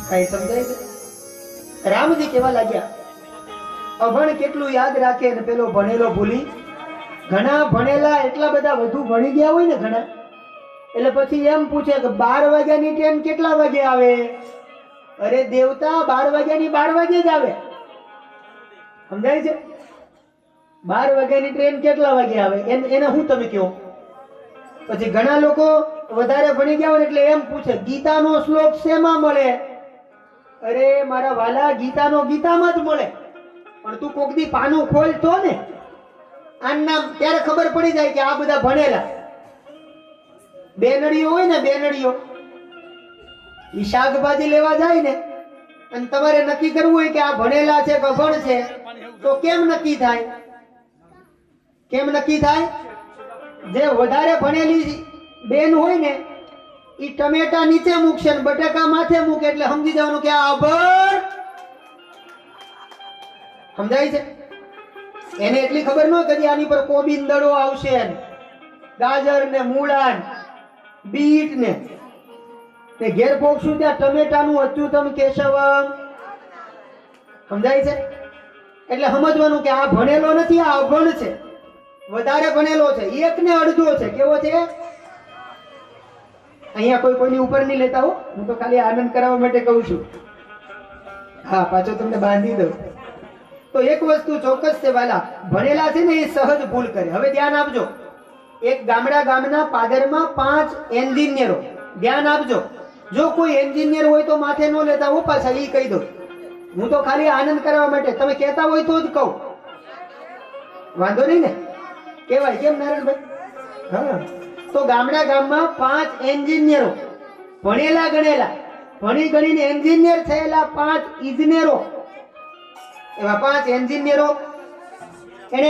કઈ સમજાય છે? રામજી કેવા લાગ્યા? અભણ કેટલું યાદ રાખે અને પેલો ભણેલો ભૂલી. ઘણા ભણેલા એટલા બધા વધુ ભણી ગયા હોય ને ઘણા, એટલે પછી એમ પૂછે કે 12 વાગ્યાની ટ્રેન કેટલા વાગે આવે? અરે દેવતા, 12 વાગ્યાની 12 વાગે જ આવે. સમજાય છે? 12 વાગ્યાની ટ્રેન કેટલા વાગે આવે એને હું તમે કહો. પછી ઘણા લોકો વધારે ભણી ગયા હોય એટલે એમ પૂછે ગીતાનો શ્લોક શેમાં મળે? અરે મારા વાલા, ગીતાનો ગીતામાં જ મળે, પણ તું કોક દી પાનું ખોલ તો ને, આનું નામ ત્યારે ખબર પડી જાય કે આ બધા ભણેલા. બેનડીઓ હોય ને, બેનડીઓ, ઈ શાકભાજી લેવા જાય ને અને તમારે નક્કી કરવું હોય કે આ ભણેલા છે કે અભણ છે, તો કેમ નક્કી થાય? કેમ નક્કી થાય? જે વધારે ભણેલી બેન હોય ને ઈ ટમેટા નીચે મૂકશે ને બટાકા માથે મૂકે એટલે સમજી જવાનું કે આ અભણ. સમજાય છે? એને એટલી ખબર ન કે આની પર કોબીંદડો આવશે, ગાજર ને મૂળા બીટ ને તે ઘેર પોકશું ત્યાં ટમેટાનું અચ્યુતમ કેશવમ. સમજાય છે? એટલે સમજવાનું કે આ ભણેલો નથી, આ અભણ છે, વધારે ભણેલો છે, એક ને અડધો છે. કેવો છે? અહીંયા કોઈ કોઈની ઉપર નહીં લેતા હો, હું તો ખાલી આનંદ કરાવવા માટે કહું છું. હા, પાછો તમને બાંધી દઉં. તો એક વસ્તુ ચોક્કસ છે વાલા, ભણેલા છે ને એ સહજ ભૂલ કરે. હવે ધ્યાન આપજો, એક ગામના પાદરમાં 5 એન્જિનિયરો. ધ્યાન આપજો, જો કોઈ એન્જિનિયર હોય તો માથે ન લેતા હો પાછા, એ કહી દો. હું તો ખાલી આનંદ કરવા માટે, તમે કહેતા હોય તો જ કહું, વાંધો નહીં ને? કેવાય કેમ નારાયણભાઈ? હા. તો ગામમાં 5 એન્જિનિયરો, ભણેલા ગણેલા, ભણી ગણીને એન્જિનિયર થયેલા 5 ઇજનેરો, એવા 5 એન્જિનિયરો એને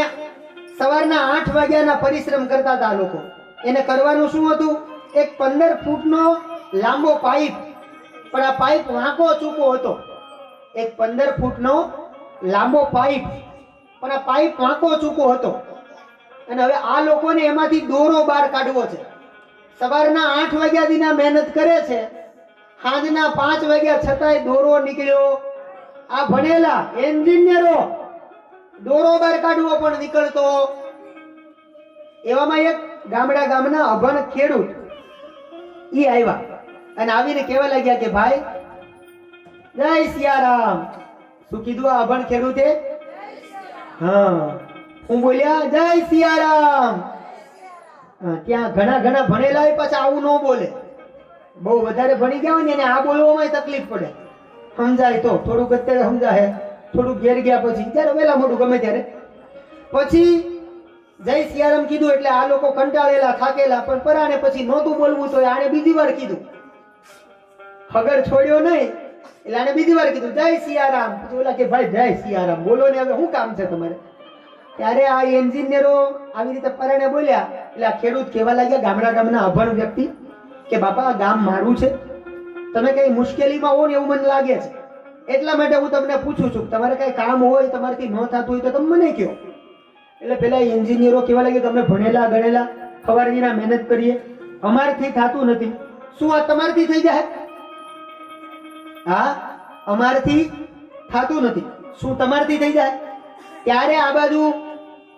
સવારના 8 વાગ્યાના પરિશ્રમ કરતા હતા. લોકો એને કરવાનું શું હતું? એક 15 ફૂટનો લાંબો પાઇપ, પણ આ પાઇપ વાંકો ચૂકો હતો. એક 15 ફૂટનો લાંબો પાઇપ, પણ આ પાઇપ વાંકો ચૂકો હતો. અને હવે આ લોકોને એમાંથી દોરો બહાર કાઢવો છે. સવારના 8 વાગ્યા દીના મહેનત કરે છે, સાંજના 5 વાગ્યા છતાંય દોરો નીકળ્યો. આ ભણેલા એન્જિનિયરો દોરો બહાર કાઢવો પણ નીકળતો. એવામાં એક ગામના અભણ ખેડૂત ઈ આવ્યા અને આવીને કહેવા લાગ્યા કે ભાઈ જય સિયારામ. શું કીધું આ અભણ ખેડૂતે? હા, હું બોલ્યા જય સિયારામ. ત્યાં ઘણા ભણેલા પાછા આવું ન બોલે. બહુ વધારે ભણી ગયા હોય ને એને આ બોલવામાં તકલીફ પડે. સમજાય તો થોડુંક અત્યારે સમજાય, થોડુંક ઘેર ગયા પછી ત્યારે વેલા મોડું ગમે ત્યારે પછી જય સિયારામ કીધું એટલે આ લોકો કંટાળેલા થાકેલા, પણ પરાણે પછી નહોતું બોલવું તો આને બીજી વાર કીધું. ખબર છોડ્યો નહીં એટલે આને બીજી વાર કીધું જય સિયારામ. પછી ઓલા કે ભાઈ જય સિયારામ બોલો ને, હવે શું કામ છે તમારે? ત્યારે આ એન્જિનિયરો આવી રીતે પરાણે બોલ્યા એટલે આ ખેડૂત કહેવા લાગ્યા ગામના અભણ વ્યક્તિ કે બાપા આ ગામ મારું છે, તમે કઈ મુશ્કેલીમાં હો ને એવું મને લાગે છે, એટલા માટે હું તમને પૂછું છું, તમારે કઈ કામ હોય, તમારાથી ન થતું હોય તો તમે મને કહો. એટલે પેલા એન્જિનિયરો કહેવા લાગ્યા તમે ભણેલા ગણેલા, સવારના મહેનત કરીએ, અમારથી થતું નથી. શું આ તમારથી થઈ જાય? હા, અમારથી થતું નથી. શું તમારથી થઈ જાય? ત્યારે આ બાજુ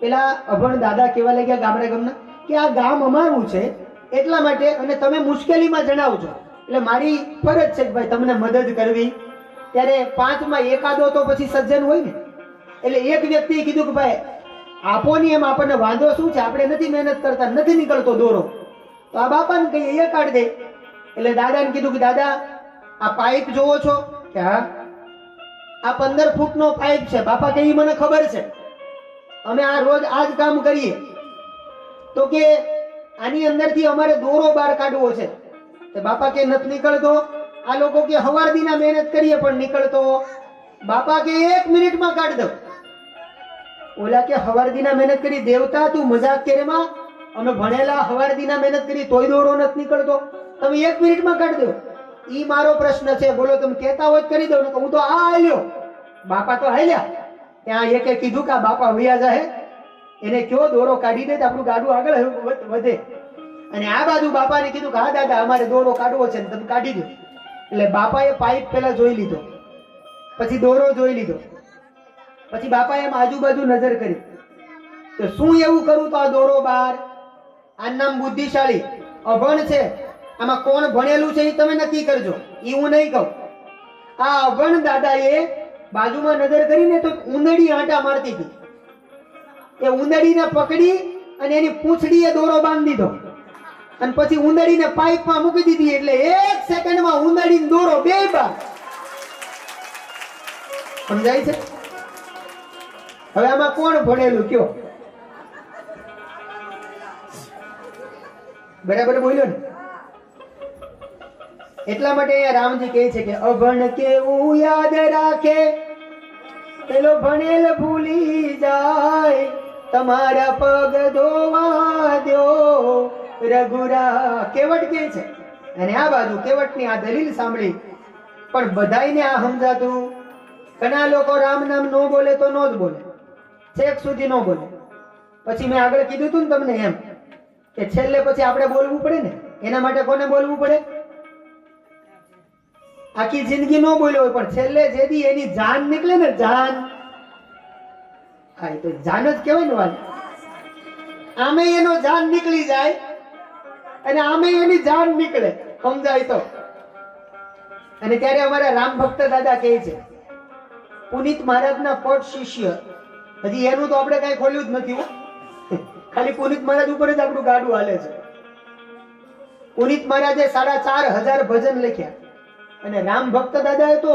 પેલા અભણ દાદા કહેવા લાગ્યા ગામના કે આ ગામ અમારું છે એટલા માટે, અને તમે મુશ્કેલીમાં જણાવજો એટલે મારી ફરજ છે કે ભાઈ તમને મદદ કરવી. ત્યારે 5માં એકાદો તો પછી સજ્જન હોય ને, એટલે એક વ્યક્તિએ કીધું કે ભાઈ આપો ની, એમ આપણને વાંધો શું છે? આપણે નથી મહેનત કરતા, નથી નીકળતો દોરો, તો આ બાપાને કહીએ એ કાઢ દે. એટલે દાદાને કીધું કે દાદા આ પાઇપ જોવો છો? કે હા, આ 15 ફૂટનો પાઇપ છે. બાપા કે મને ખબર છે, અમે આ રોજ આ જ કામ કરીએ. તો કે આની અંદરથી અમારે દોરો બહાર કાઢવો છે. બાપા કે નથી નીકળતો. આ લોકો કે હવાર દીના મહેનત કરીએ પણ નીકળતો. બાપા કે 1 મિનિટમાં કાઢ દો. ઓલા કે હવાર દીના મહેનત કરી, દેવતા તું મજાક કરે માં? અમે ભણેલા, હવાર દીના મહેનત કરી તોય દોરો નથી નીકળતો, તમે 1 મિનિટમાં કાઢ દો. ઈ મારો પ્રશ્ન છે, બોલો તમે કહેતા હોય કરી દો ને. હું તો આ હાલ્યો. બાપા તો હાલ્યા. ત્યાં એકે કીધું કે બાપા વૈયા જાહે, એને કયો દોરો કાઢી દે તો આપણું ગાડું આગળ વધે. અને આ બાજુ બાપાને કીધું કે હા દાદા અમારે દોરો કાઢવો છે, તમે કાઢી દો. એટલે બાપાએ પાઇપ પેલા જોઈ લીધો, પછી દોરો જોઈ લીધો, પછી બાપાએ એમ આજુબાજુ નજર કરી તો શું એવું કરું તો આ દોરો બહાર. આ નામ બુદ્ધિશાળી. અભણ છે, આમાં કોણ ભણેલું છે એ તમે નક્કી કરજો, એ હું નહીં કહું. આ અભણ દાદાએ બાજુમાં નજર કરીને તો ઉંદરડી આંટા મારતી હતી. એ ઉંદરડીને પકડી અને એની પૂંછડીએ દોરો બાંધી દીધો અને પછી ઉંદરડીને પાઇપમાં મૂકી દીધી. એટલે 1 સેકન્ડમાં ઉંદરડીનો દોરો બે બાર. સમજાય છે? હવે આમાં કોણ ભણેલું કયો? બરાબર બોલ્યો ને? એટલા માટે અહીંયા રામજી કહે છે કે અભણ કેવું યાદ રાખે, પેલો ભણેલ ભૂલી જાય, તમારા પગ ધોવા દ્યો રઘુરા. કેવટ કે છે અને આ બાજુ કેવટની આ દલીલ સાંભળી પણ બધાયને આ સમજાતું. ઘણા લોકો રામ નામ નો બોલે તો નો જ બોલે, છેક સુધી નો બોલે. પછી મેં આગળ કીધું તું ને તમને એમ કે છેલ્લે પછી આપણે બોલવું પડે ને. એના માટે કોને બોલવું પડે? આખી જિંદગી નો બોલ્યો હોય પણ છેલ્લે જેદી એની જાન નીકળે ને, જાન, હા એ તો જાન જ કહેવાય ને વાલી. આમે એનો જાન નીકળી જાય અને આમે એની જાન નીકળે, સમજાય તો. અને ત્યારે અમારા રામ ભક્ત દાદા કહે છે પુનિત મહારાજના પટ શિષ્ય, હજી એનું તો આપણે કઈ ખોલ્યું જ નથી. ખાલી પુનિત મહારાજ ઉપર જ આપણું ગાડું હાલે છે. પુનિત મહારાજે 4,500 ભજન લખ્યા અને રામ ભક્ત દાદાએ તો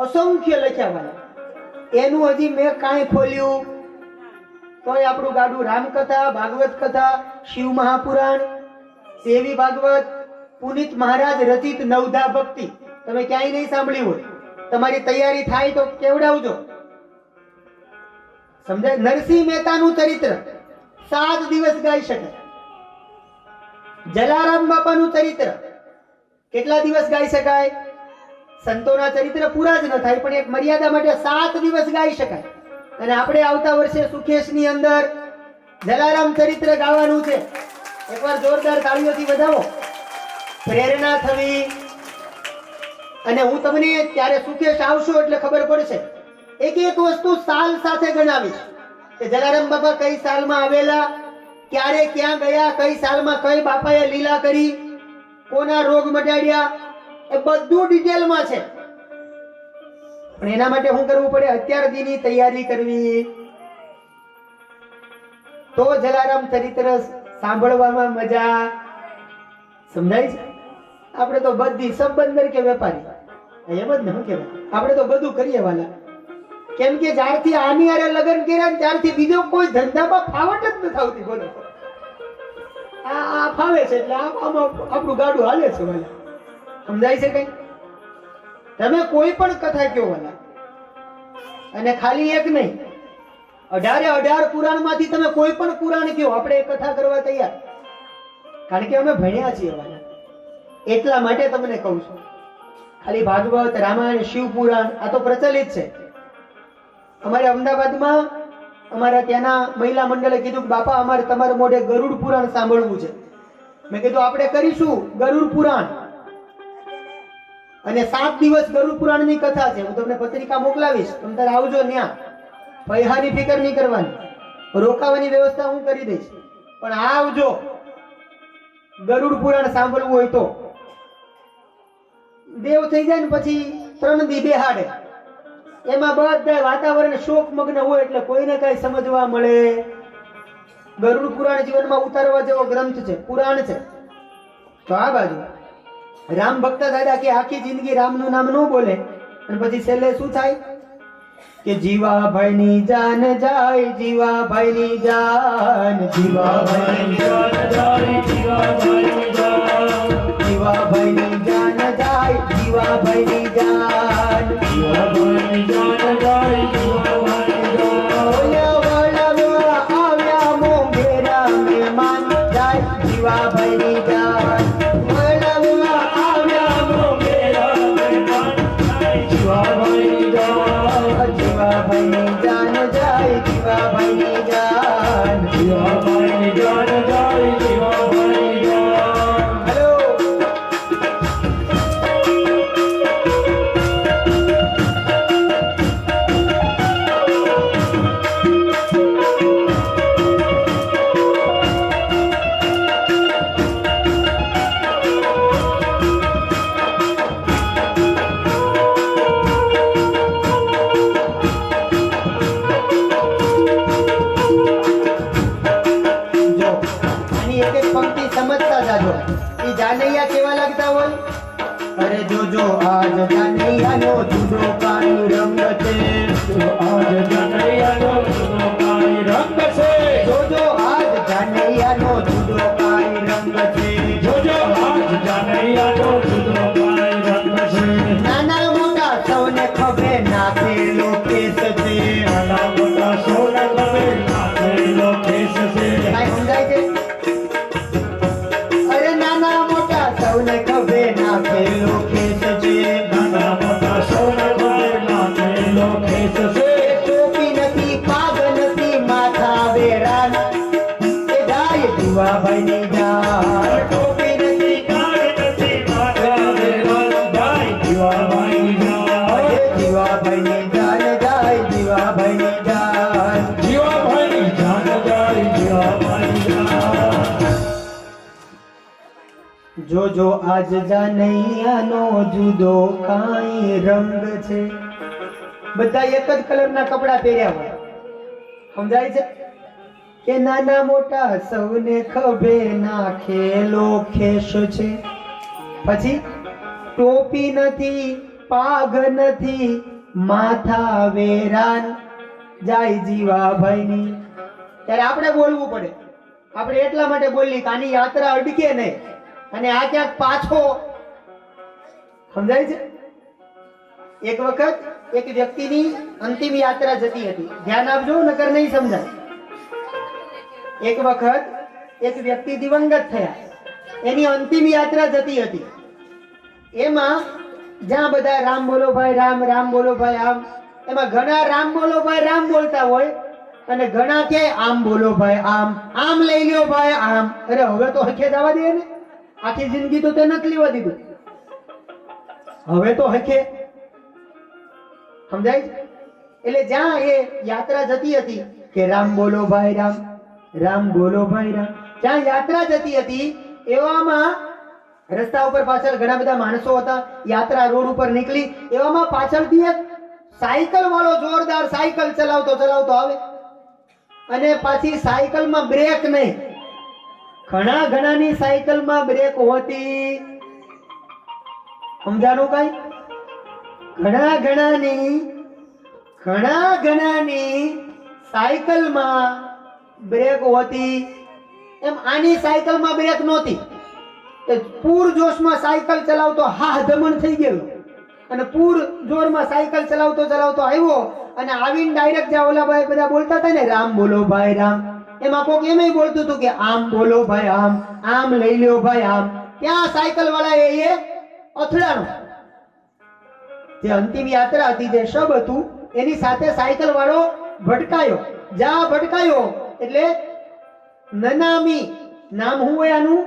અસંખ્ય લખ્યા વાળા. એનું હજી મેં કાંઈ ખોલ્યું તોય આપણું ગાડું રામકથા, ભાગવત કથા, શિવ મહાપુરાણ, દેવી ભાગવત, પુનિત મહારાજ રચિત નવધા ભક્તિ તમે ક્યાંય નહીં સાંભળ્યું હોય. તમારી તૈયારી થાય તો કેવડાવજો. સમજાય? નરસિંહ મહેતાનું ચરિત્ર 7 દિવસ ગાઈ શકાય. જલારામ બાપાનું ચરિત્ર કેટલા દિવસ ગાઈ શકાય? સંતોના ચરિત્ર પૂરા જ ન થાય પણ એક મર્યાદા માટે 7 દિવસ ગાઈ શકાય. અને આપણે આવતા વર્ષે સુખેશની અંદર જલારામ ચરિત્ર ગાવાનું છે. એકવાર જોરદાર તાળીઓથી વધાવો. પ્રેરણા થવી. અને હું તમને ત્યારે સુખેશ આવશો એટલે ખબર પડશે. એક એક વસ્તુ સાલ સાથે ગણાવીશ કે જલારામ બાપા કઈ સાલમાં આવેલા, ક્યારે ક્યાં ગયા, કઈ સાલમાં કઈ બાપાએ લીલા કરી, કોના રોગ મટાડ્યા, એ બધું ડિટેલમાં છે. પણ એના માટે શું કરવું પડે? અત્યારથી તૈયારી કરવી તો જલારામ ચરિત્ર સાંભળવામાં મજા. સમજાય છે? આપણે તો બધી સબ બંદર કે વેપારી એમ જ ને. શું કહેવાય? આપણે તો બધું કરીએ વાલા. કેમ કે જ્યારથી આની હારે લગ્ન કર્યા ત્યારથી બીજો કોઈ ધંધામાં ફાવટ જ નથી આવતી. બોલો, આ ફાવે છે એટલે આપણું ગાડું હાલે છે વાલા. સમજાય છે કઈ? તમે કોઈ પણ કથા કયો વાલા, અને ખાલી એક નહીં, 18 પુરાણ માંથી તમે કોઈ પણ પુરાણ કયો, આપણે એક કથા કરવા તૈયાર. કારણ કે અમે ભણ્યા છીએ વાલા. એટલા માટે તમને કહું છું. ખાલી ભાગવત, રામાયણ, શિવ પુરાણ આ તો પ્રચલિત છે. અમારે અમદાવાદમાં અમારા ત્યાંના મહિલા મંડળે કીધું કે બાપા અમારે તમારા મોઢે ગરુડ પુરાણ સાંભળવું છે. મેં કીધું આપણે કરીશું ગરુડ પુરાણ. અને 7 દિવસ ગરુડ પુરાણ ની કથા છે. હું તમને પત્રિકા મોકલાવીશ, તમે તારે આવજો. ત્યાં પૈસાની ફિકર નહીં કરવાની, રોકાવાની વ્યવસ્થા હું કરી દઈશ. પણ આવજો. ગરુડ પુરાણ સાંભળવું હોય તો દેવ થઈ જાય ને પછી 3 દી બેહાડે. એમાં બધા વાતાવરણ શોકમગ્ન હોય એટલે કોઈને કઈ સમજવા મળે. ગરુડ પુરાણ જીવનમાં ઉતારવા જેવો ગ્રંથ છે, પુરાણ છે. તો આ બાજુ રામ ભક્ત દાદા કે આખી જિંદગી રામનું નામ ન બોલે અને પછી છેલ્લે શું થાય કે જીવાભાઈની જાન જાય, જીવાભાઈની જાન, જીવાભાઈની જાન જાય, જીવાભાઈની જાન, જીવાભાઈની જાન જાય, જીવાભાઈની જાન, જીવાભાઈની જાન જાય, જીવાભાઈની જાન. આવ્યા મોંઘેરા મહેમાન જાય, જીવાભાઈની જાન. જીવાભાઈની જાન જાય, જીવાભાઈની જાન, જીવાભાઈની જાન જાય, જીવાભાઈની જાન. હેલો આજ જાનૈયાનો જુદો કાંઈ રંગ છે આજ જાનૈયાનો જુદો કાંઈ રંગ છે જોજો આજ જાનૈયાનો જુદો કાંઈ રંગ છે જોજો આજ જાનૈયાનો જુદો કાંઈ રંગ છે નાના મોટા સૌને ખભે નાખેલો કેસ છે નાના મોટા સૌને ખભે નાખેલો કેસ છે કાંઈ સમજાય છે અરે નાના મોટા સૌને ખભે નાખેલો કેસ છે નાના મોટા સૌને ખભે નાખેલો કેસ છે ટોપી નથી પાગ નથી માથા વેરાન એ જાય જીવાભાઈની જાન ટોપી નથી કાંઈ નથી માથા વેરાન જાય જીવાભાઈની જાન એ જીવાભાઈની જાન જાય જીવાભાઈની જાન જીવાભાઈની જાન જાય જીવાભાઈની જાન જોજો આજ જાનૈયાનો જુદો કાંઈ રંગ છે બધા એક જ કલરના કપડા પહેર્યા હોય સમજાય છે કે નાના મોટા સૌને ખભે નાખેલો ખેસ છે પછી ટોપી નથી પાગ નથી માથા વેરાન જાય જીવાભાઈની ત્યારે આપણે બોલવું પડે આપણે એટલા માટે બોલી કે આની યાત્રા અડકે નહીં અને આ ક્યાંક પાછો સમજાય છે એક વખત એક વ્યક્તિની અંતિમ યાત્રા જતી હતી ધ્યાન આપજો નકર નહીં સમજાય એક વખત એક વ્યક્તિ દિવંગત થયા એની અંતિમ યાત્રા જતી હતી એમાં જ્યાં બધા રામ બોલો ભાઈ રામ રામ બોલો ભાઈ આમ એમાં ઘણા રામ બોલો ભાઈ રામ બોલતા હોય અને ઘણા કે આમ બોલો ભાઈ આમ લઈ લ્યો ભાઈ આમ અરે હવે તો હખે જવા દે ને આખી જિંદગી તો તે નથી લેવા દીધું હવે તો હખે સમજાય છે? એટલે જ્યાં એ યાત્રા જતી હતી કે રામ બોલો ભાઈ રામ રામ બોલો ભાઈ રામ જ્યાં યાત્રા જતી હતી એવામાં રસ્તા ઉપર પાછળ ઘણા બધા માણસો હતા યાત્રા રોડ ઉપર નીકળી એવામાં પાછળથી એક સાયકલ વાળો જોરદાર સાયકલ ચલાવતો આવે અને પાછી સાયકલમાં બ્રેક નહીં ઘણાની સાયકલમાં બ્રેક હોતી સમજાણું કઈ ઘણાની સાયકલમાં બ્રેક હોતી એમ આની સાયકલમાં બ્રેક નહોતી પૂર જોશમાં સાયકલ ચલાવતો હા ધમણ થઈ ગયેલો અને પૂર જોરમાં સાયકલ ચલાવતો આવ્યો અને આવીને ડાયરેક્ટ જ્યાં ઓલા ભાઈ બધા બોલતા હતા ને રામ બોલો ભાઈ રામ એમાં કોક એમ બોલતું હતું કે આમ બોલો ભાઈ આમ લઈ લ્યો ભાઈ આમ ત્યાં સાયકલ વાળા એ અથડાણો જે અંતિમ યાત્રા હતી જે શબ હતું એની સાથે સાયકલ વાળો ભટકાયો એટલે નનામી નામ શું હોય આનું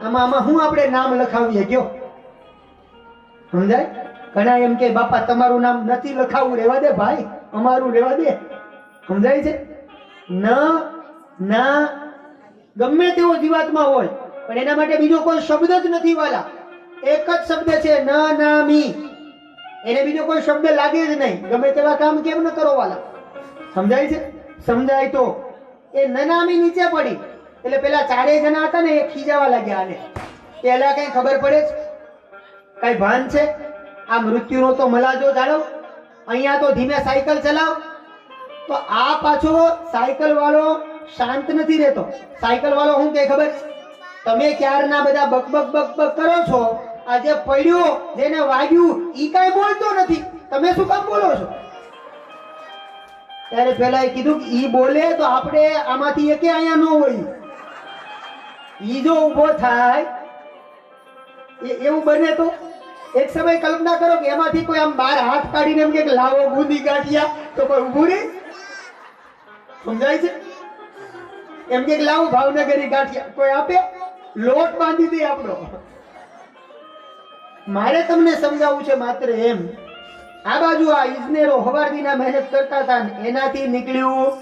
આમાં શું આપણે નામ લખાવીએ કયો સમજાય ઘણા એમ કે બાપા તમારું નામ નથી લખાવું રહેવા દે ભાઈ અમારું રહેવા દે સમજાય છે ના ગમે તેવો જીવાત્મા હોય પણ એના માટે બીજો કોઈ શબ્દ જ નથી વાલા એક જ શબ્દ છે નામી એને બીજો કોઈ શબ્દ લાગે જ નહીં ગમે તેવા કામ કેમ ન કરો વાલા સમજાય છે સમજાય તો એ નનામી નીચે પડી એટલે પેલા ચારેય જણા હતા ને એ ખીજાવા લાગ્યા આને પેલા કઈ ખબર પડે છે કઈ ભાન છે આ મૃત્યુનો તો મલાજો જાળવ અહીંયા તો ધીમે સાયકલ ચલાવ તો આ પાછો સાયકલ વાળો શાંત નથી રહેતો સાયકલ વાળો શું કે ખબર તમે ક્યારના બધા બક કરો છો આ જે પડ્યો જેને વાગ્યું ઈ કઈ બોલતો નથી તમે શું કામ બોલો છો ત્યારે પેલા કીધું કે ઈ બોલે તો આપણે આમાંથી એકે અહીંયા ન હોય ઈ જો ઊભો થાય એવું બને તો એક સમય કલ્પના કરો કે એમાંથી કોઈ આમ બાર હાથ કાઢીને એમ કે લાવો બુંદી ગાંઠિયા તો કોઈ ઊભું રહે સમજાય છે એમ કે લાવો ભાવનગરી ગાંઠિયા કોઈ આપે લોટ બાંધી દે આપણો મારે તમને સમજાવવું છે માત્ર એમ આ બાજુ આ ઇજનેરો હવારદીના મહેનત કરતા હતા એનાથી નીકળ્યું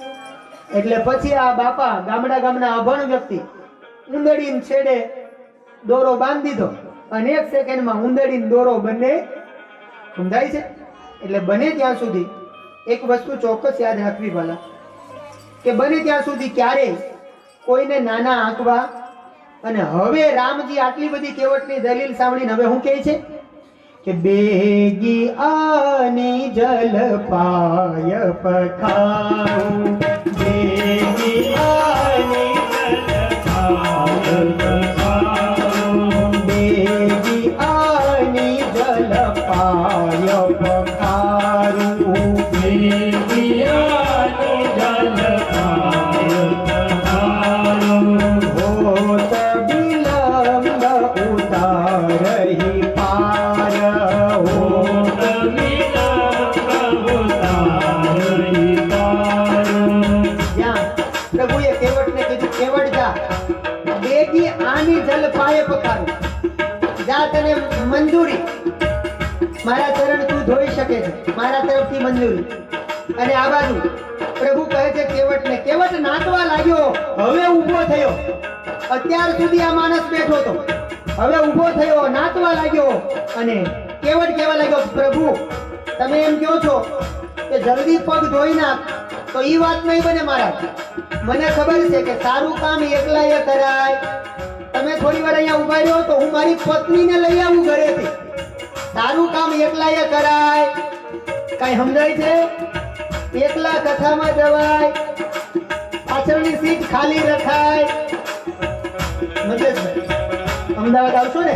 એટલે પછી આ બાપા ગામના અભણ વ્યક્તિ ઉંદડીને છેડે દોરો બાંધી દીધો અને એક સેકન્ડમાં ઉંદડીને દોરો બંને સમજાય છે એટલે બને ત્યાં સુધી એક વસ્તુ ચોક્કસ યાદ રાખવી ભલા કે બને ત્યાં સુધી ક્યારે કોઈને નાના આંકવા અને હવે રામજી આટલી બધી કેવટની દલીલ સાંભળીને હવે હું કહે છે કે બેગી આની જલ પાય પખારું, બેગી આની બેગી આની જલ પાય પખારું, બેગી આની જલ પાય પખારું, હોત વિલંબ ઉતારહી પાર, હોત જ્યાં પ્રભુએ કેવટને કીધું કેવટ જા, બેગી આની જલ પાય પખારું, જા તને મંજૂરી, મારા ચરણ તું ધોઈ શકે છે, મારા તરફથી મંજૂરી. અને આ બાજુ પ્રભુ કહે છે કેવટને, કેવટ નાચવા લાગ્યો, હવે ઊભો થયો. અત્યાર સુધી આ માણસ બેઠો હતો, હવે ઊભો થયો, નાચવા લાગ્યો. અને કેવટ કહેવા લાગ્યો, પ્રભુ તમે એમ કહો છો કે જલ્દી પગ ધોઈ નાખ, તો ઈ વાત નહીં બને મહારાજ. મને ખબર છે કે સારું કામ એકલાએ કરાય. તમે થોડી વાર અહીંયા ઉભા રહ્યો તો હું મારી પત્નીને લઈ આવું ઘરેથી. સારું કામ એકલાએ કરાય, કઈ સમજાય છે? એકલા કથામાં જવાય, પાછળની સીટ ખાલી રખાય. મતલબ અમદાવાદ આવશો ને,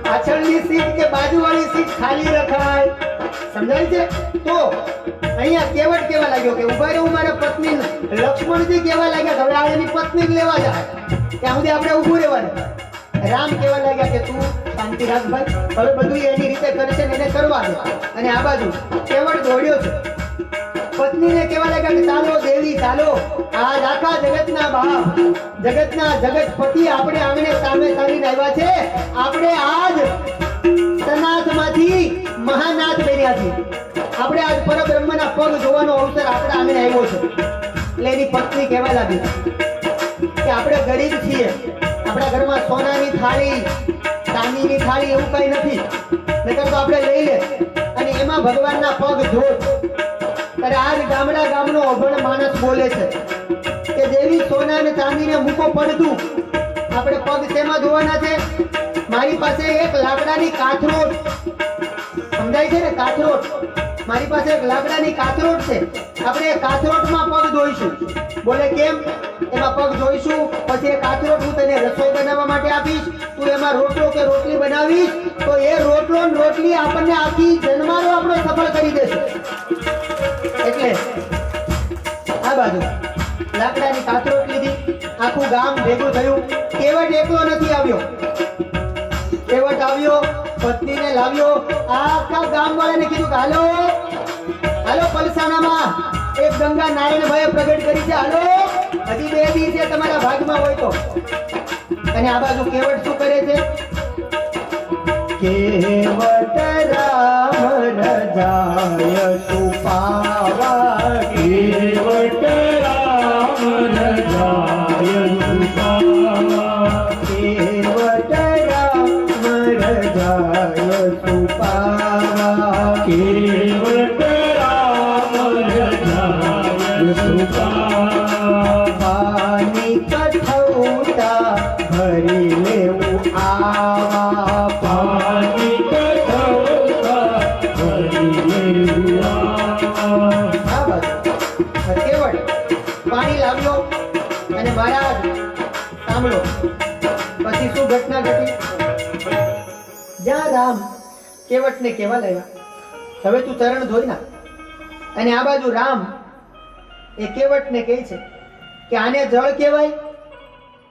પાછળની સીટ કે બાજુવાળી સીટ ખાલી રખાય. સમજાય છે? તો અહીંયા કેવટ કેવા લાગ્યો કે ઉભા રહું મારા પત્ની. લક્ષ્મણજી કેવા લાગ્યા કે હવે આ એની પત્ની જ લેવા જાય, ત્યાં સુધી આપણે ઊભું રહેવાનું. રામ કેવા લાગ્યા કે તું શાંતિ રાખ ભાઈ, હવે બધું એની રીતે કરશે ને એને કરવા દે. અને આ બાજુ કેવટ દોડ્યો છે. પત્નીને કેવા લાગ્યા કે ચાલો દેવી ચાલો, આજ આખા જગતના બાપ, જગતના જગતપતિ આપણે આમને સામે સારીને આવ્યા છે. આપણે આજ સનાથમાંથી મહાનાથ બન્યા છીએ. આપણે આજ પરબ્રહ્મના પગ જોવાનો અવસર આપણે આમને આવ્યો છે. એટલે એની પત્ની કહેવા લાગી કે આપણે ગરીબ છીએ, આપણા ઘરમાં સોનાની થાળી, ચાંદીની થાળી એવું કઈ નથી, નકર તો આપણે લઈ લે. અને એમાં ભગવાનના પગ ધોત. ત્યારે આજ ગામડા ગામનો અભણ માણસ બોલે છે કે દેવી સોના અને ચાંદીને મૂકો પડતું, આપણે પગ શેમાં ધોવાના છે? મારી પાસે એક લાકડાની કાથરોટ, સમજાય છે ને? કાથરોટ, મારી પાસે એક લાકડાની કાથરોટ છે, આપણે એ કાથરોટમાં પગ ધોઈશું. બોલે કેમ? એમાં પગ ધોઈશું, પછી એ કાથરોટ હું તને રસોઈ બનાવવા માટે આપીશ, તું એમાં રોટલો કે રોટલી બનાવીશ, તો એ રોટલો ને રોટલી આપણને આખી જન્મારો આપણો સફળ કરી દેશે. એટલે આ બાજુ લાકડાની કાથરોટ લીધી, આખું ગામ ભેગું થયું. કેવટ એકલો નથી આવ્યો, કેવટ આવ્યો, પત્નીને લાવ્યો. આખા ગામ વાળાને કીધું કે હાલો હાલો પલસાણામાં એક ગંગા નારાયણભાઈએ પ્રગટ કરી છે, હાલો હજી 2 દી છે, તમારા ભાગમાં હોય તો. અને આ બાજુ કેવટ શું કરે છે? કેવટ રામ રજાય સુપાવા, કેવટ રામ રજાય સુપાવા, કેવટ રામ રજાય સુપાવા, કેવટ રામ રજાય સુપાવા, પાણી કઠૌતા ભરી લેવું આવા, પાણી કઠૌતા ભરી લેવું આવા. આ બાજુ કેવટ પાણી લાવ્યો. અને મહારાજ સાંભળો પછી શું ઘટના ઘટી. જ્યાં રામ કેવટને કહેવા લાગ્યા હવે તું ચરણ ધોઈ નાખ. અને આ બાજુ રામ એ કેવટને કહે છે કે આને જળ કહેવાય?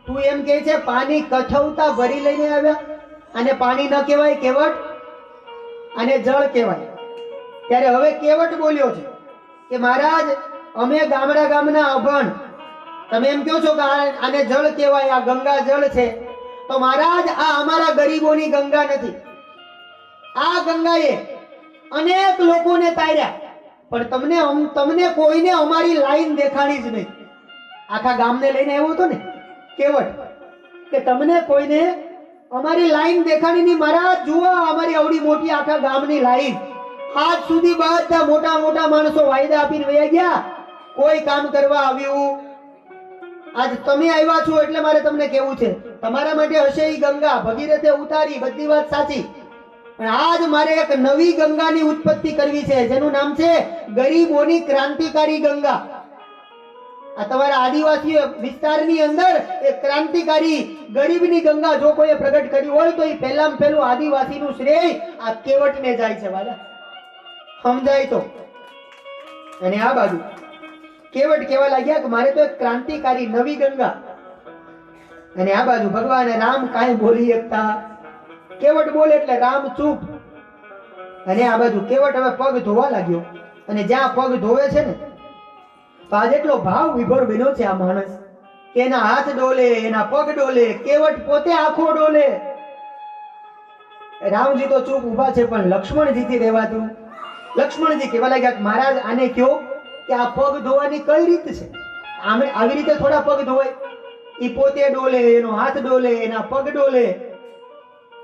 તું એમ કહે છે પાણી કઠૌતા ભરી લઈને આવ્યા, આને પાણી ન કહેવાય કેવટ, આને જળ કહેવાય. ત્યારે હવે કેવટ બોલ્યો છે કે મહારાજ અમે ગામડા ગામના અભણ, તમે એમ કહો છો કે આને જળ કહેવાય, આ ગંગા જળ છે, તો મહારાજ આ અમારા ગરીબોની ગંગા નથી. આ ગંગાએ અનેક લોકોને તાર્યા, પણ તમને કોઈને અમારી લાઈન દેખાણી જ નહીં. આખા ગામને લઈને આવ્યો હતો ને કેવટ કે તમને કોઈને અમારી લાઈન દેખાણી નહીં. મહારાજ જુઓ અમારી આવડી મોટી આખા ગામની લાઈન, આજ સુધી બધા મોટા મોટા માણસો વાયદા આપીને વયા ગયા, કોઈ કામ કરવા આવ્યું આજ તમે આવ્યા છો એટલે મારે તમને કહેવું છે, તમારા માટે હશે ઈ ગંગા, ભગીરથે ઉતારી, બધી વાત સાચી, પણ આજ મારે એક નવી ગંગાની ઉત્પત્તિ કરવી છે, જેનું નામ છે ગરીબોની ક્રાંતિકારી ગંગા. આ તમારા આદિવાસી વિસ્તારની અંદર એક ક્રાંતિકારી ગરીબની ગંગા જો કોઈએ પ્રગટ કરી હોય તો એ પહેલામાં પહેલું આદિવાસીનું શ્રેય આ કેવટને જાય છે. વાલા સમજાય તો. અને આ બાજુ કેવટ કેવા લાગ્યા કે મારે તો એક ક્રાંતિકારી નવી ગંગા. અને આ બાજુ ભગવાન રામ કાંઈ બોલી શકતા. કેવટ બોલે એટલે રામ ચૂપ. અને આ બાજુ કેવટ હવે પગ ધોવા લાગ્યો, અને જ્યાં પગ ધોવે છે ને તો આજ એટલો ભાવ વિભોર બન્યો છે આ માણસ કે એના હાથ ડોલે, એના પગ ડોલે, કેવટ પોતે આંખો ડોલે. રામજી તો ચૂપ ઊભા છે, પણ લક્ષ્મણજીથી રહેવાતું. લક્ષ્મણજી કહેવા લાગ્યા કે મહારાજ આને કયો કે આ પગ ધોવાની કઈ રીત છે, આવી રીતે થોડા પગ ધોવાય. ઈ પોતે ડોલે, એનો હાથ ડોલે, એના પગ ડોલે.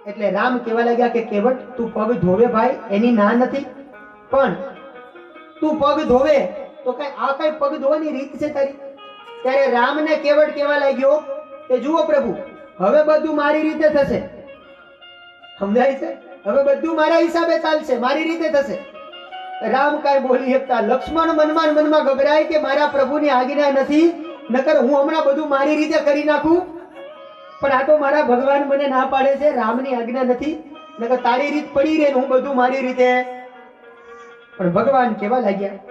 એટલે રામ કહેવા લાગ્યા કે કેવટ તું પગ ધોવે ભાઈ, એની ના નથી, પણ તું પગ ધોવે તો કઈ આ કઈ પગ ધોવાની રીત છે તારી? ત્યારે રામને કેવટ કહેવા લાગ્યો કે જુઓ પ્રભુ, હવે બધું મારી રીતે થશે. સમજાય છે? હવે બધું મારા હિસાબે ચાલશે, મારી રીતે થશે. રામ કાંઈ બોલી શકતા. લક્ષ્મણ મનમાં ગભરાય કે મારા પ્રભુની આજ્ઞા નથી, નકર હું હમણાં બધું મારી રીતે કરી નાખું, પણ આ તો મારા ભગવાન મને ના પાડે છે, રામની આજ્ઞા નથી, નકર તારી રીત પડી રહે, હું બધું મારી રીતે. પણ ભગવાન કેવા લાગ્યા,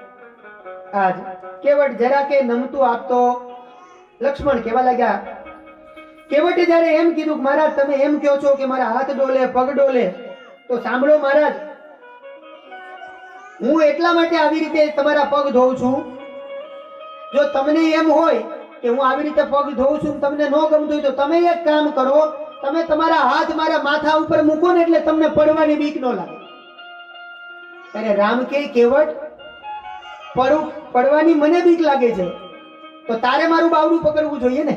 આજ કેવટ જરા કે નમતું આપતો. લક્ષ્મણ કેવા લાગ્યા, કેવટે જ્યારે એમ કીધું કે મહારાજ તમે એમ કહો છો કે મારા હાથ ડોલે, પગ ડોલે, તો સાંભળો મહારાજ, હું એટલા માટે આવી રીતે તમારા પગ ધોઉં છું. જો તમને એમ હોય કે હું આવી રીતે પગ ધોઉં છું, તમને ન ગમતું હોય તો તમે એક કામ કરો, તમે તમારા હાથ મારા માથા ઉપર મૂકો ને એટલે તમને પડવાની બીક ન લાગે. ત્યારે રામ કે કેવટ પડવાની મને બીક લાગે છે, તો તારે મારું બાવડું પકડવું જોઈએ ને,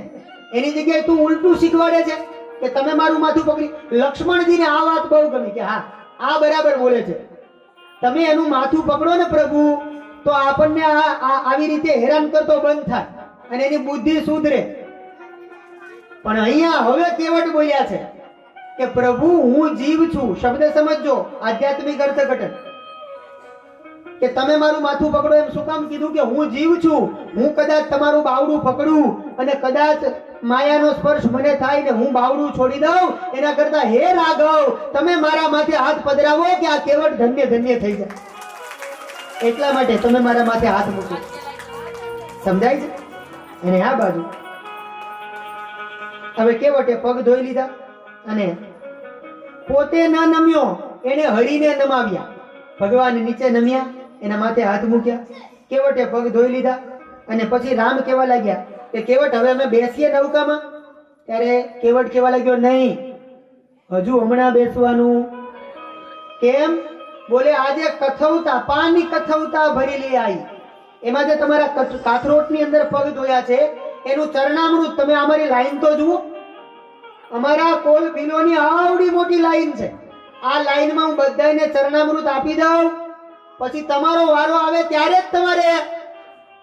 એની જગ્યાએ તું ઉલટું શીખવાડે છે કે તમે મારું માથું પકડી. લક્ષ્મણજીને આ વાત બહુ ગમી કે હા આ બરાબર બોલે છે, તમે એનું માથું પકડો ને પ્રભુ તો આપણને આવી રીતે હેરાન કરતો બંધ થાય અને એની બુદ્ધિ સુધરે. પણ અહીંયા હવે કેવટ બોલ્યા છે કે પ્રભુ હું જીવ છું. શબ્દ સમજજો, આધ્યાત્મિક અર્થઘટન. કે તમે મારું માથું પકડો એમ શું કામ કીધું કે હું જીવ છું, હું કદાચ તમારું બાવડું પકડું અને કદાચ માયાનો સ્પર્શ મને થાય ને હું બાવડું છોડી દઉં, એના કરતા હે રાઘવ તમે મારા માથે હાથ પધરાવો કે આ કેવટ ધન્ય ધન્ય થઈ જાય, એટલા માટે તમે મારા માથે હાથ મૂકો. સમજાય છે? અને આ બાજુ હવે કેવટે પગ ધોઈ લીધા અને પોતે ન નમ્યો, એને હરીને નમાવ્યા. ભગવાન નીચે નમ્યા, એના માથે હાથ મૂક્યા, કેવટે પગ ધોઈ લીધા. અને પછી રામ કેવા લાગ્યા કે કેવટ હવે અમે બેસીએ નૌકામાં. ત્યારે કેવટ કેવા લાગ્યો નહીં, હજુ હમણાં બેસવાનું. કેમ? બોલે આજે કથવતા, પાની કથવતા ભરેલી આવી, એમાં જે તમારા કાથરોટની અંદર પગ ધોયા છે એનું ચરણામૃત, તમે અમારી લાઈન તો જુઓ, અમારા કોલ બિલોની આવડી મોટી લાઈન છે. આ લાઈનમાં હું બધાને ચરણામૃત આપી દઉં, પછી તમારો વારો આવે ત્યારે જ તમારે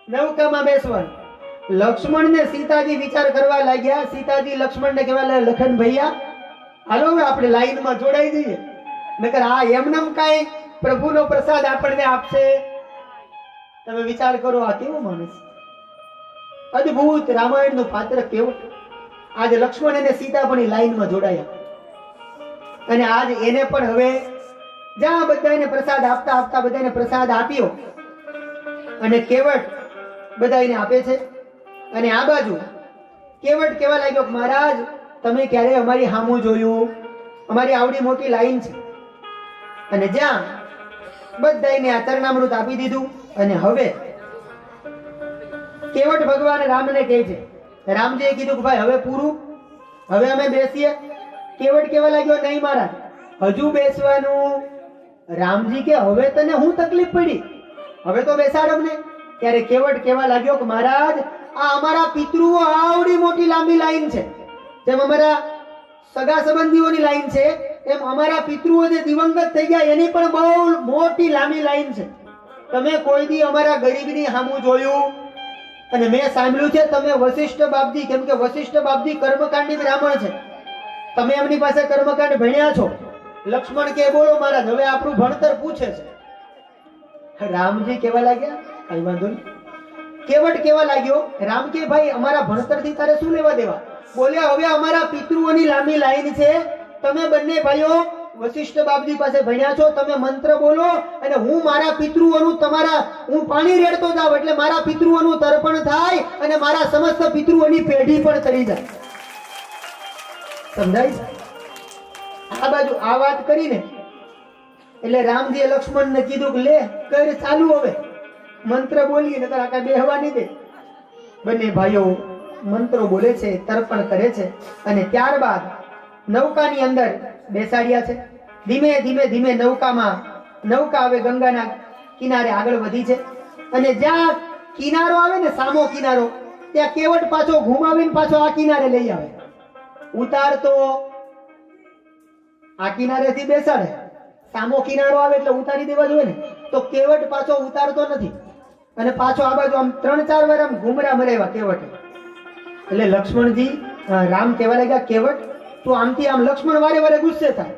નૌકામાં બેસવાનું. લક્ષ્મણ ને સીતાજી વિચાર કરવા લાગ્યા. સીતાજી લક્ષ્મણ ને કહેવા લાગ્યા લખન ભૈયા હાલો આપણે લાઈનમાં જોડાઈ જઈએ, નકર આ એમનેમ કાંઈ પ્રભુનો પ્રસાદ આપણને આપશે. તમે વિચાર કરો આ કેવો માણસ, અદ્ભુત રામાયણનું પાત્ર કેવું. આજે લક્ષ્મણ અને સીતા પણ લાઈનમાં જોડાયા અને આજ એને પણ હવે જ્યાં બધાને પ્રસાદ આપતા આપતા બધાને પ્રસાદ આપ્યો અને કેવટ બધાને આપે છે. અને આ બાજુ કેવટ કેવા લાગ્યો મહારાજ તમે ક્યારે અમારી સામું જોયું, અમારી આવડી મોટી લાઈન છે. અને જ્યાં બધાને આ ચરણામૃત આપી દીધું અને હવે કેવટ ભગવાન રામને કહે છે, રામજીએ કીધું કે ભાઈ હવે પૂરું, હવે અમે બેસીએ. કેવટ કેવા લાગ્યો નહીં મહારાજ હજુ બેસવાનું. રામજી કે હવે તને હું તકલીફ પડી, હવે તો બેસાડ અમને. ત્યારે કેવટ કેવા લાગ્યો કે મહારાજ આ અમારા પિતૃઓ આવડી મોટી લાંબી લાઈન છે, જેમ અમારા સગા સંબંધીઓની લાઈન છે એમ અમારા પિતૃઓ જે દિવંગત થઈ ગયા એની પણ બહુ મોટી લાંબી લાઈન છે. તમે કોઈ દી અમારા ગરીબની સામું જોયું? અને મેં સાંભળ્યું છે તમે વશિષ્ઠ બાપજી, કેમ કે વશિષ્ઠ બાપજી કર્મકાંડી બ્રાહ્મણ છે, તમે એમની પાસે કર્મકાંડ ભણ્યા છો. લક્ષ્મણ કે બોલો મહારાજ, હવે આપણું ભણતર પૂછે છે. રામજી કેવા લાગ્યા? કઈ વાંધો નહીં. કેવટ કેવા લાગ્યો? રામ કે ભાઈ અમારા ભણતરથી તારે શું લેવા દેવા? બોલ્યા હવે અમારા પિતૃઓની લાંબી લાઈન છે, તમે બંને ભાઈઓ વશિષ્ઠ બાપજી પાસે ભણ્યા છો, તમે મંત્ર બોલો અને હું મારા પિતૃઓનું હું પાણી રેડતો જાઉં એટલે મારા પિતૃઓનું તર્પણ થાય અને મારા સમસ્ત પિતૃઓની પેઢી પણ તરી જાય. સમજાય? આ બાજુ આ વાત કરીને એટલે રામજીએ લક્ષ્મણને કીધું કે લે કર ચાલુ, હવે મંત્ર બોલીએ નકર આ કાંઈ બેહવા નહીં દે. બંને ભાઈઓ મંત્રો બોલે છે, તર્પણ કરે છે અને ત્યારબાદ નૌકાની અંદર બેસાડ્યા છે. ધીમે ધીમે ધીમે નૌકા હવે ગંગાના કિનારે આગળ વધી છે અને જ્યાં કિનારો આવે ને, સામો કિનારો, ત્યાં કેવટ પાછો ઘુમાવીને પાછો આ કિનારે લઈ આવે. ઉતારતો આ કિનારેથી બેસાડે, સામો કિનારો આવે એટલે ઉતારી દેવા જોઈએ ને, તો કેવટ પાછો ઉતારતો નથી અને પાછો આ બાજુ આમ 3-4 વાર આમ ઘુમરા મરાવ્યા કેવટે. એટલે લક્ષ્મણજી રામ કહેવા લાગ્યા કેવટ તું આમથી આમ. લક્ષ્મણ વારે વારે ગુસ્સે થાય.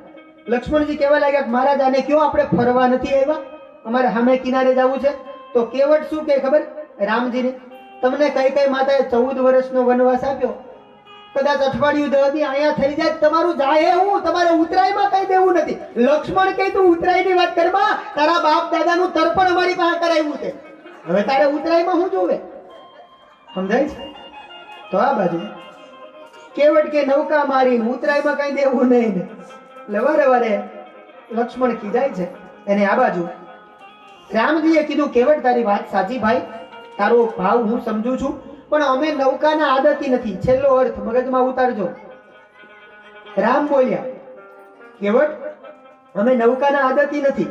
લક્ષ્મણજી કહેવા લાગ્યા કે મહારાજ આને કયો આપણે ફરવા નથી આવ્યા, અમારે સામે કિનારે જવું છે. તો કેવટ શું કે ખબર રામજીને? તમને કઈ માતાએ 14 વર્ષનો વનવાસ આપ્યો, કદાચ અઠવાડિયું 10 દી અહીંયા થઈ જાય, તમારું જાય હું, તમારે ઉતરાયમાં કઈ દેવું નથી. લક્ષ્મણ કહે તું ઉતરાયની વાત કરમાં, તારા બાપ દાદાનું તર્પણ અમારી પાસે કરાવ્યું છે, હવે તારે ઉતરાયમાં શું જોવે? સમજાય છે? તો આ બાજુ કેવટ કે નૌકા મારીને ઉતરાયમાં કઈ દેવું નહીં ને, એટલે વારે વારે લક્ષ્મણ ખીજાય છે. અને આ બાજુ રામજીએ કીધું કેવટ તારી વાત સાચી ભાઈ, તારો ભાવ હું સમજુ છું, પણ અમે નૌકાના આદતી નથી. છેલ્લો અર્થ મગજમાં ઉતારજો. રામ બોલ્યા કેવટ અમે નૌકાના આદતી નથી,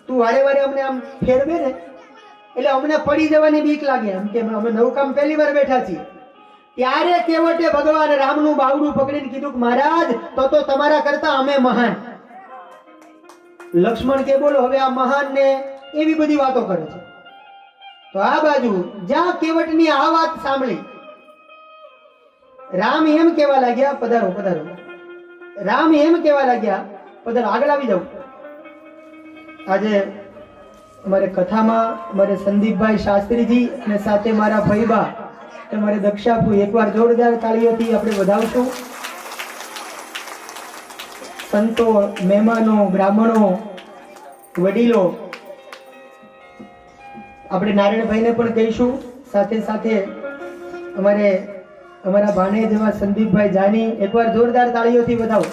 તું વારે વારે અમને આમ ફેરવે ને એટલે અમને પડી જવાની બીક લાગે, એમ કે અમે નૌકામાં પહેલી વાર બેઠા છીએ. ત્યારે કેવટે ભગવાન રામનું બાવડું પકડીને કીધું કે મહારાજ તો તમારા કરતા અમે મહાન. લક્ષ્મણ કે બોલો હવે આ મહાન ને એવી બધી વાતો કરે છે. તો આ બાજુ જ્યાં કેવટની આ વાત સાંભળી રામ એમ કહેવા લાગ્યા પધારો પધારો. રામ એમ કહેવા લાગ્યા પધારો, આગળ આવી જાવ. આજે અમારે કથામાં અમારે સંદીપભાઈ શાસ્ત્રીજી અને સાથે મારા ભાઈબા તમારે દક્ષાપુ, એકવાર જોરદાર તાળીઓથી આપણે વધાવશું. સંતો, મહેમાનો, બ્રાહ્મણો, વડીલો, આપણે નારાયણભાઈને પણ કહીશું. સાથે સાથે અમારા ભાણેજ જેવા સંદીપભાઈ જાની, એકવાર જોરદાર તાળીઓથી વધાવો.